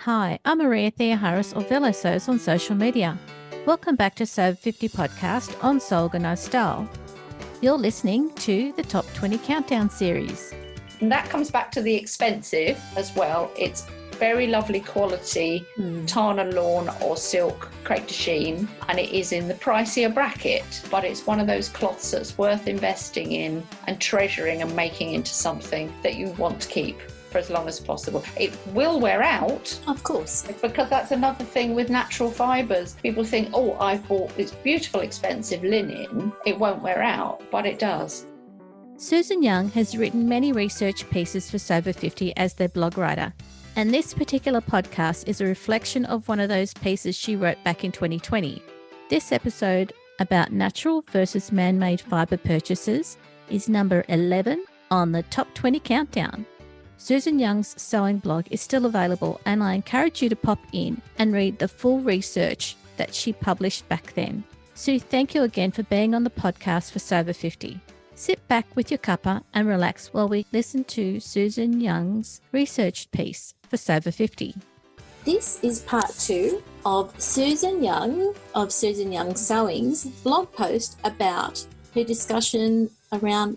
Hi, I'm Maria Thea Harris of Velosos on social media. Welcome back to Sober 50 podcast on Organised Style. You're listening to the Top 20 Countdown series. And that comes back to the expensive as well. It's very lovely quality Tana lawn or silk crepe de chine, and it is in the pricier bracket, but it's one of those cloths that's worth investing in and treasuring and making into something that you want to keep for as long as possible. It will wear out. Of course. Because that's another thing with natural fibres. People think, oh, I've bought this beautiful expensive linen. It won't wear out, but it does. Susan Young has written many research pieces for Sober 50 as their blog writer, and this particular podcast is a reflection of one of those pieces she wrote back in 2020. This episode about natural versus man-made fibre purchases is number 11 on the Top 20 Countdown. Susan Young's sewing blog is still available, and I encourage you to pop in and read the full research that she published back then. Sue, thank you again for being on the podcast for Sober 50. Sit back with your cuppa and relax while we listen to Susan Young's research piece for Sober 50. This is part 2 of Susan Young of Susan Young Sewing's blog post about her discussion around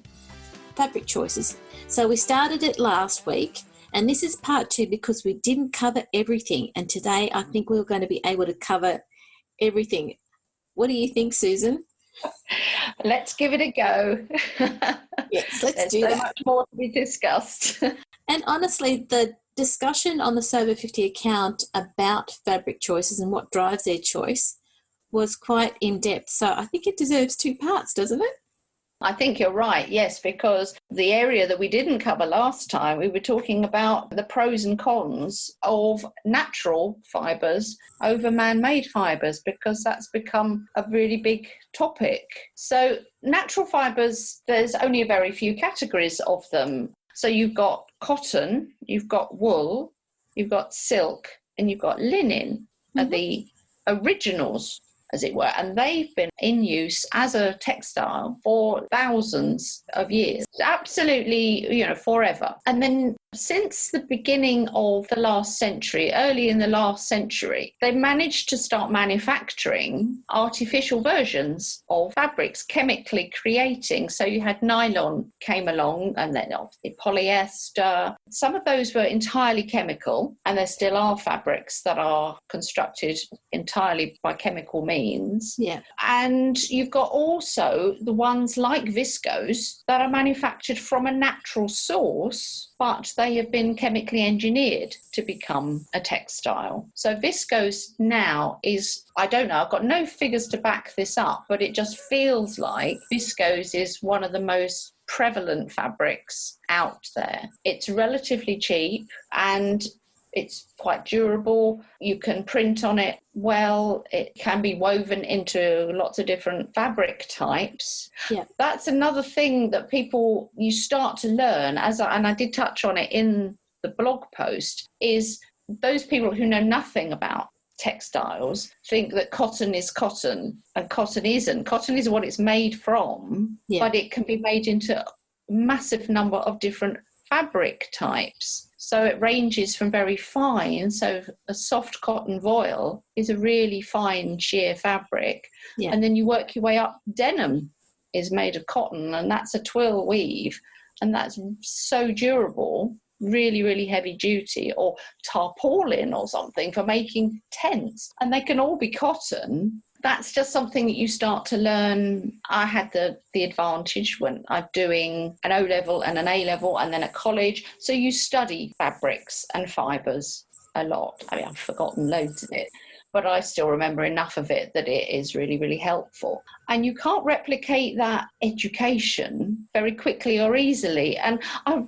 fabric choices. So we started it last week, and this is part 2 because we didn't cover everything, and today I think we're going to be able to cover everything. What do you think, Susan? Let's give it a go. Yes, let's do that. that. So much more to be discussed. And honestly, the discussion on the Sober 50 account about fabric choices and what drives their choice was quite in-depth. So I think it deserves 2 parts, doesn't it? I think you're right, yes, because the area that we didn't cover last time, we were talking about the pros and cons of natural fibres over man-made fibres, because that's become a really big topic. So natural fibres, there's only a very few categories of them. So you've got cotton, you've got wool, you've got silk, and you've got linen, are the originals, as it were, and they've been in use as a textile for thousands of years, absolutely, forever. And then since the beginning of the last century, early in the last century, they managed to start manufacturing artificial versions of fabrics, chemically creating. So you had nylon came along, and then obviously polyester. Some of those were entirely chemical, and there still are fabrics that are constructed entirely by chemical means. Yeah. And you've got also the ones like viscose that are manufactured from a natural source, but they have been chemically engineered to become a textile. So viscose now is, I don't know, I've got no figures to back this up, but it just feels like viscose is one of the most prevalent fabrics out there. It's relatively cheap and it's quite durable. You can print on it well. It can be woven into lots of different fabric types. Yeah. That's another thing that you start to learn, and I did touch on it in the blog post, is those people who know nothing about textiles think that cotton is cotton, and cotton isn't. Cotton is what it's made from, but it can be made into a massive number of different fabric types. So it ranges from very fine. So a soft cotton voile is a really fine sheer fabric. Yeah. And then you work your way up. Denim is made of cotton, and that's a twill weave. And that's so durable, really, really heavy duty, or tarpaulin or something for making tents. And they can all be cotton. That's just something that you start to learn. I had the advantage when I'm doing an O-level and an A-level and then at college. So you study fabrics and fibres a lot. I mean, I've forgotten loads of it, but I still remember enough of it that it is really, really helpful. And you can't replicate that education very quickly or easily. And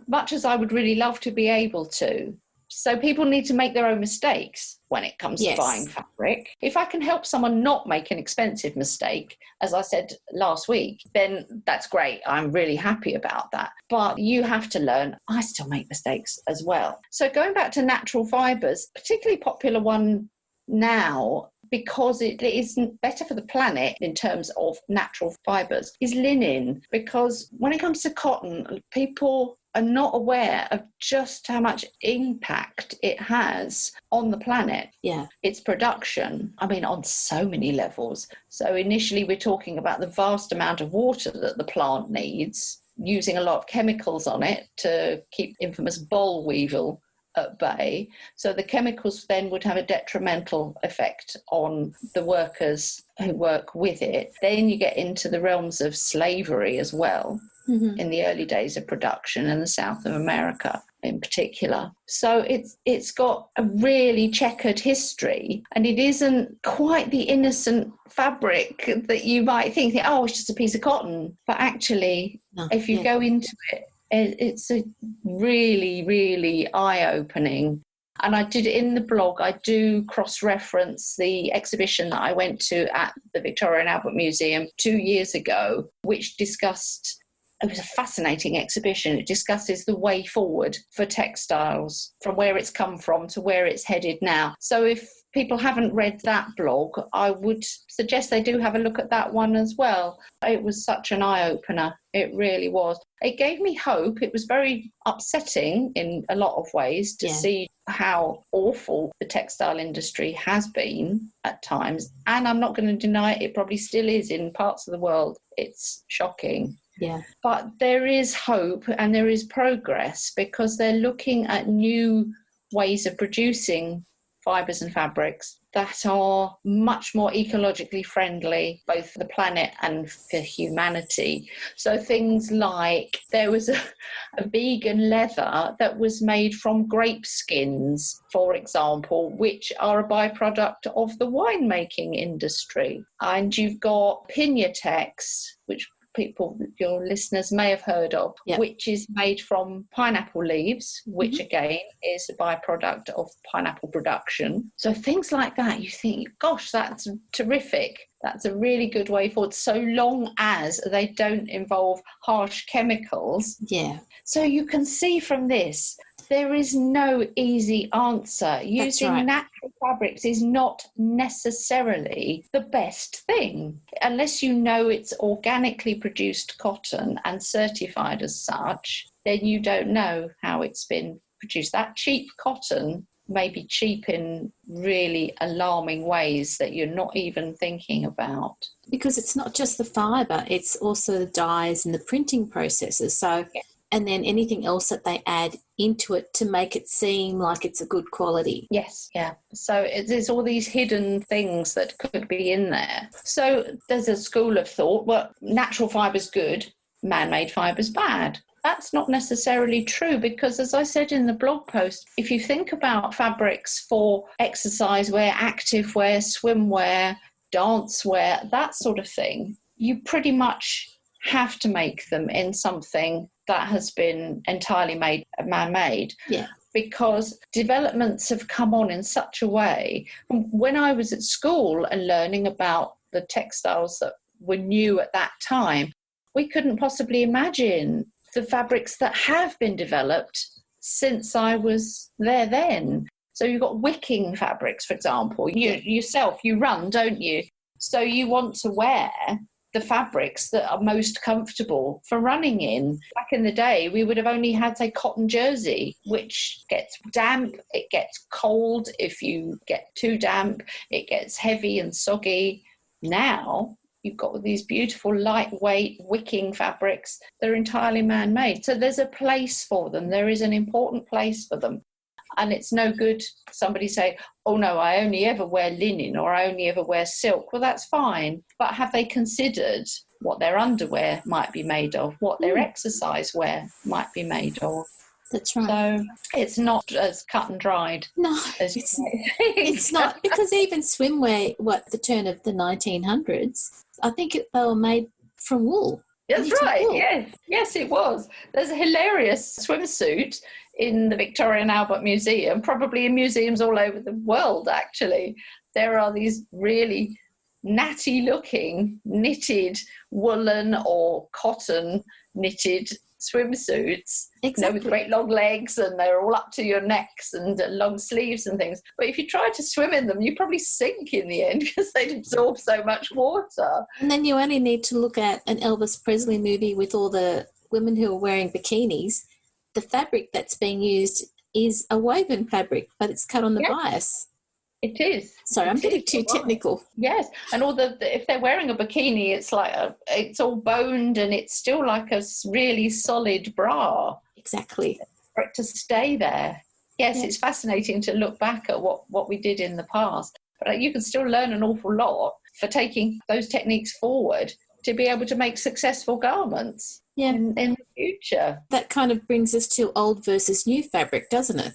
much as I would really love to be able to, so people need to make their own mistakes when it comes to buying fabric. If I can help someone not make an expensive mistake, as I said last week, then that's great. I'm really happy about that. But you have to learn. I still make mistakes as well. So going back to natural fibres, particularly popular one now, because it isn't better for the planet in terms of natural fibres, is linen. Because when it comes to cotton, people are not aware of just how much impact it has on the planet. Yeah. Its production, I mean, on so many levels. So initially we're talking about the vast amount of water that the plant needs, using a lot of chemicals on it to keep infamous boll weevil at bay. So the chemicals then would have a detrimental effect on the workers who work with it. Then you get into the realms of slavery as well, in the early days of production in the south of America in particular. So it's got a really checkered history, and it isn't quite the innocent fabric that you might think, oh, it's just a piece of cotton. But actually, if you go into it, it's a really, really eye-opening. And I did, in the blog, I do cross-reference the exhibition that I went to at the Victoria and Albert Museum 2 years ago, which discussed, it was a fascinating exhibition. It discusses the way forward for textiles, from where it's come from to where it's headed now. So if people haven't read that blog, I would suggest they do have a look at that one as well. It was such an eye-opener. It really was. It gave me hope. It was very upsetting in a lot of ways to see how awful the textile industry has been at times. And I'm not going to deny it probably still is in parts of the world. It's shocking. Yeah. But there is hope and there is progress, because they're looking at new ways of producing fibres and fabrics that are much more ecologically friendly, both for the planet and for humanity. So things like, there was a vegan leather that was made from grape skins, for example, which are a byproduct of the winemaking industry. And you've got Pinatex, which people, your listeners may have heard of, which is made from pineapple leaves, which again is a byproduct of pineapple production. So things like that, you think, gosh, that's terrific. That's a really good way forward, so long as they don't involve harsh chemicals. Yeah. So you can see from this, there is no easy answer. Using natural fabrics is not necessarily the best thing. Unless you know it's organically produced cotton and certified as such, then you don't know how it's been produced. That cheap cotton may be cheap in really alarming ways that you're not even thinking about. Because it's not just the fibre, it's also the dyes and the printing processes. So, and then anything else that they add into it to make it seem like it's a good quality. Yes, yeah. So there's all these hidden things that could be in there. So there's a school of thought, well, natural fiber's good, man-made fiber's bad. That's not necessarily true, because as I said in the blog post, if you think about fabrics for exercise wear, active wear, swimwear, dance wear, that sort of thing, you pretty much have to make them in something that has been entirely made man-made. Yeah. Because developments have come on in such a way. When I was at school and learning about the textiles that were new at that time, we couldn't possibly imagine the fabrics that have been developed since I was there then. So you've got wicking fabrics, for example. You run, don't you? So you want to wear the fabrics that are most comfortable for running in. Back in the day, we would have only had, say, cotton jersey, which gets damp, it gets cold. If you get too damp, it gets heavy and soggy. Now, you've got these beautiful, lightweight, wicking fabrics. They're entirely man-made. So there's a place for them. There is an important place for them. And it's no good somebody say, oh no, I only ever wear linen or I only ever wear silk. Well, that's fine. But have they considered what their underwear might be made of, what their exercise wear might be made of? That's right. So it's not as cut and dried. No, it's not. Because even swimwear, the turn of the 1900s, I think they were made from wool. That's right, yes. Yes, it was. There's a hilarious swimsuit in the Victoria and Albert Museum, probably in museums all over the world, actually. There are these really natty-looking knitted woolen or cotton knitted swimsuits, with great long legs, and they're all up to your necks and long sleeves and things. But if you try to swim in them, you probably sink in the end because they'd absorb so much water. And then you only need to look at an Elvis Presley movie with all the women who are wearing bikinis. the fabric that's being used is a woven fabric, but it's cut on the bias. It is. Sorry, I'm getting too technical. Yes, and all if they're wearing a bikini, it's like it's all boned and it's still like a really solid bra. Exactly. For it to stay there. Yes, it's fascinating to look back at what we did in the past. But you can still learn an awful lot for taking those techniques forward to be able to make successful garments in the future. That kind of brings us to old versus new fabric, doesn't it?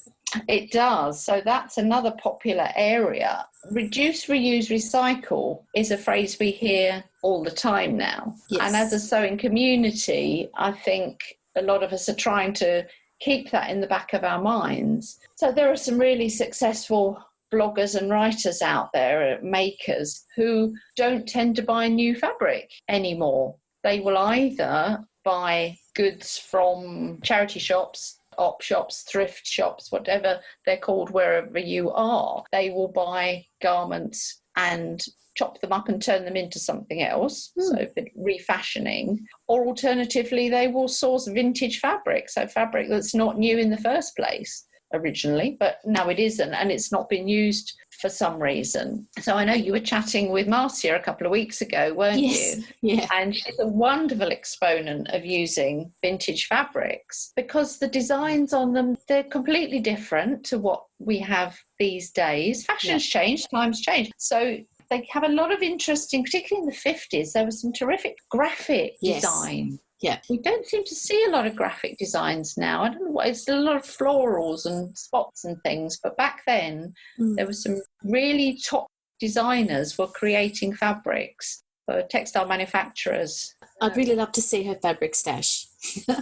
It does. So that's another popular area. Reduce, reuse, recycle is a phrase we hear all the time now. Yes. And as a sewing community, I think a lot of us are trying to keep that in the back of our minds. So there are some really successful bloggers and writers out there, makers, who don't tend to buy new fabric anymore. They will either buy goods from charity shops, op shops, thrift shops, whatever they're called wherever you are. They will buy garments and chop them up and turn them into something else, so refashioning. Or alternatively, they will source vintage fabric, so fabric that's not new in the first place originally, but now it isn't, and it's not been used for some reason. So I know you were chatting with Marcia a couple of weeks ago, weren't you? Yeah. And she's a wonderful exponent of using vintage fabrics because the designs on them, they're completely different to what we have these days. Fashion's changed, times change. So they have a lot of interesting, particularly in the 50s, there was some terrific graphic design. Yeah. We don't seem to see a lot of graphic designs now. I don't know what, it's a lot of florals and spots and things, but back then there were some really top designers were creating fabrics for textile manufacturers. I'd really love to see her fabric stash.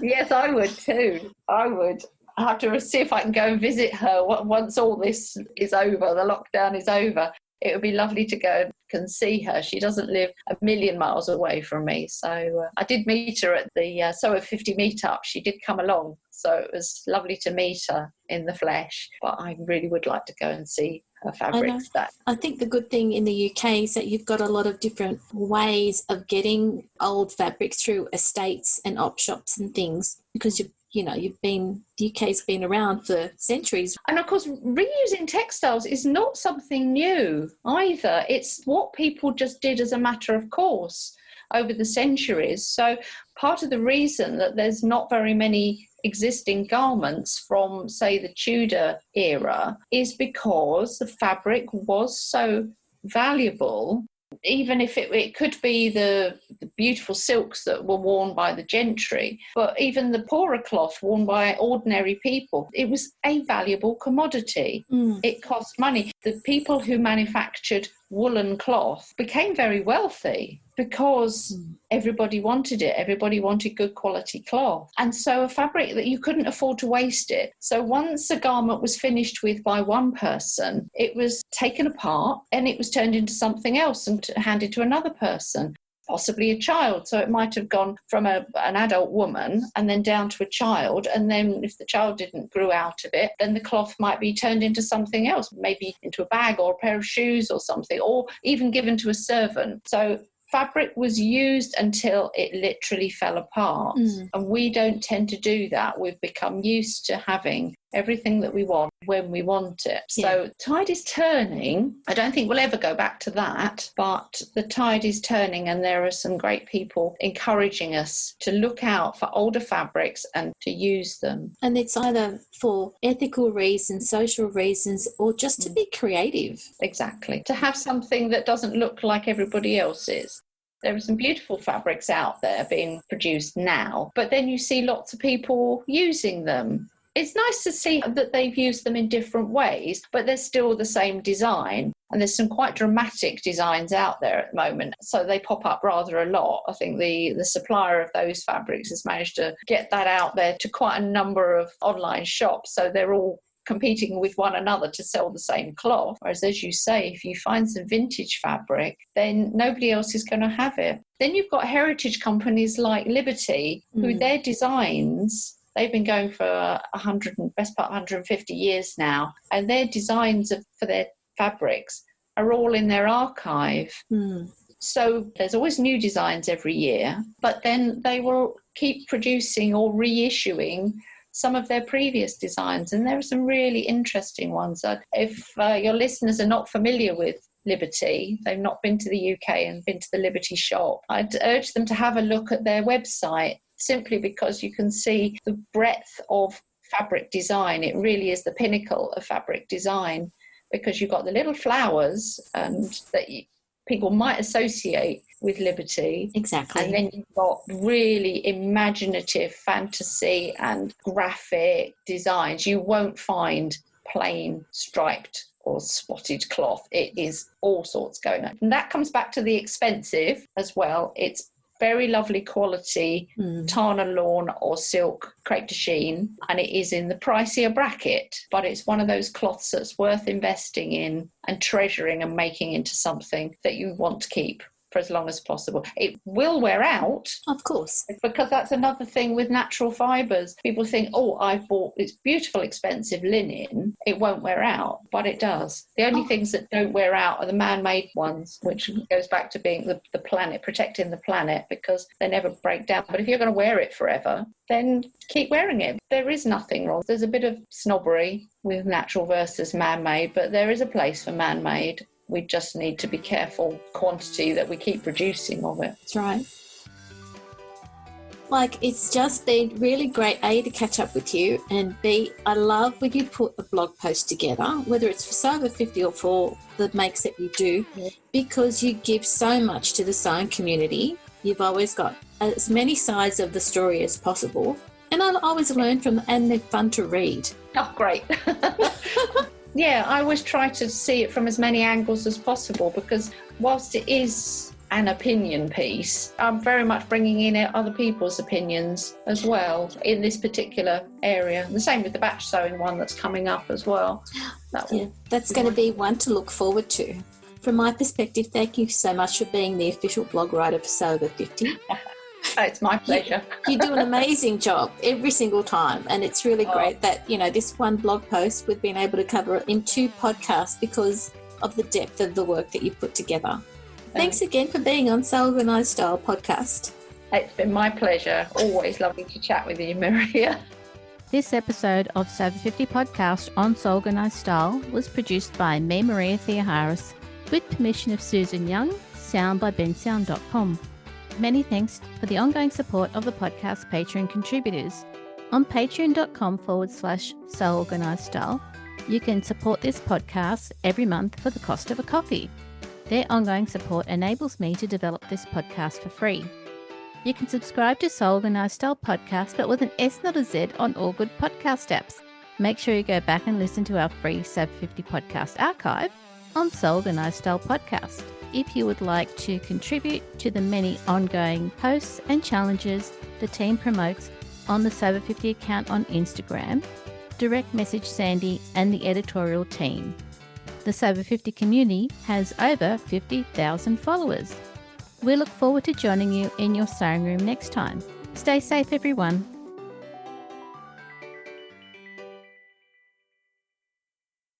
Yes, I would too. I would. I have to see if I can go and visit her once all this is over, the lockdown is over. It would be lovely to go and see her. She doesn't live a million miles away from me. So I did meet her at the Sew 50 meetup. She did come along. So it was lovely to meet her in the flesh. But I really would like to go and see her fabrics. I think the good thing in the UK is that you've got a lot of different ways of getting old fabric through estates and op shops and things, because the UK's been around for centuries. And of course, reusing textiles is not something new either. It's what people just did as a matter of course over the centuries. So part of the reason that there's not very many existing garments from, say, the Tudor era is because the fabric was so valuable. Even if it could be the beautiful silks that were worn by the gentry, but even the poorer cloth worn by ordinary people, it was a valuable commodity. It cost money. The people who manufactured woolen cloth became very wealthy because everybody wanted it. Everybody wanted good quality cloth. And so a fabric that you couldn't afford to waste it. So once a garment was finished with by one person, it was taken apart and it was turned into something else and handed to another person, possibly a child. So it might have gone from an adult woman and then down to a child. And then if the child didn't grow out of it, then the cloth might be turned into something else, maybe into a bag or a pair of shoes or something, or even given to a servant. So fabric was used until it literally fell apart. And we don't tend to do that. We've become used to having everything that we want when we want it. So tide is turning. I don't think we'll ever go back to that, but the tide is turning and there are some great people encouraging us to look out for older fabrics and to use them. And it's either for ethical reasons, social reasons, or just to be creative. Exactly. To have something that doesn't look like everybody else's. There are some beautiful fabrics out there being produced now, but then you see lots of people using them. It's nice to see that they've used them in different ways, but they're still the same design. And there's some quite dramatic designs out there at the moment, so they pop up rather a lot. I think the supplier of those fabrics has managed to get that out there to quite a number of online shops, so they're all competing with one another to sell the same cloth. Whereas, as you say, if you find some vintage fabric, then nobody else is going to have it. Then you've got heritage companies like Liberty, who their designs, they've been going for best part 150 years now, and their designs for their fabrics are all in their archive. So there's always new designs every year, but then they will keep producing or reissuing some of their previous designs, and there are some really interesting ones. If your listeners are not familiar with Liberty, they've not been to the UK and been to the Liberty shop, I'd urge them to have a look at their website, simply because you can see the breadth of fabric design. It really is the pinnacle of fabric design, because you've got the little flowers and that people might associate with Liberty. Exactly. And then you've got really imaginative fantasy and graphic designs. You won't find plain striped or spotted cloth. It is all sorts going on. And that comes back to the expensive as well. It's very lovely quality Tana lawn or silk crepe de chine, and it is in the pricier bracket, but it's one of those cloths that's worth investing in and treasuring and making into something that you want to keep for as long as possible. It will wear out. Of course. Because that's another thing with natural fibres. People think, oh, I've bought this beautiful, expensive linen. It won't wear out, but it does. The only things that don't wear out are the man-made ones, which goes back to being the planet, protecting the planet, because they never break down. But if you're going to wear it forever, then keep wearing it. There is nothing wrong. There's a bit of snobbery with natural versus man-made, but there is a place for man-made. We just need to be careful quantity that we keep producing of it. That's right. Like, it's just been really great, A, to catch up with you, and B, I love when you put a blog post together, whether it's for Sew Over 50 or for the makes that you do, because you give so much to the sewing community. You've always got as many sides of the story as possible, and I always learn from them, and they're fun to read. Oh, great. Yeah, I always try to see it from as many angles as possible, because whilst it is an opinion piece, I'm very much bringing in other people's opinions as well in this particular area. The same with the batch sewing one that's coming up as well. That's going to be one to look forward to. From my perspective, thank you so much for being the official blog writer for Sew Over 50. Oh, it's my pleasure. You do an amazing job every single time, and it's really great that, this one blog post we've been able to cover in 2 podcasts because of the depth of the work that you put together. Thanks again for being on Sew Organised Style podcast. It's been my pleasure. Always lovely to chat with you, Maria. This episode of Sew Over 50 podcast on Sew Organised Style was produced by me, Maria Theoharis, with permission of Susan Young, sound by bensound.com. Many thanks for the ongoing support of the podcast Patreon contributors. On patreon.com/Sew Organised Style, you can support this podcast every month for the cost of a coffee. Their ongoing support enables me to develop this podcast for free. You can subscribe to Sew Organised Style podcast, but with an S, not a Z, on all good podcast apps. Make sure you go back and listen to our free Sew 50 podcast archive on Sew Organised Style podcast. If you would like to contribute to the many ongoing posts and challenges the team promotes on the Sew Over 50 account on Instagram, direct message Sandy and the editorial team. The Sew Over 50 community has over 50,000 followers. We look forward to joining you in your sewing room next time. Stay safe, everyone.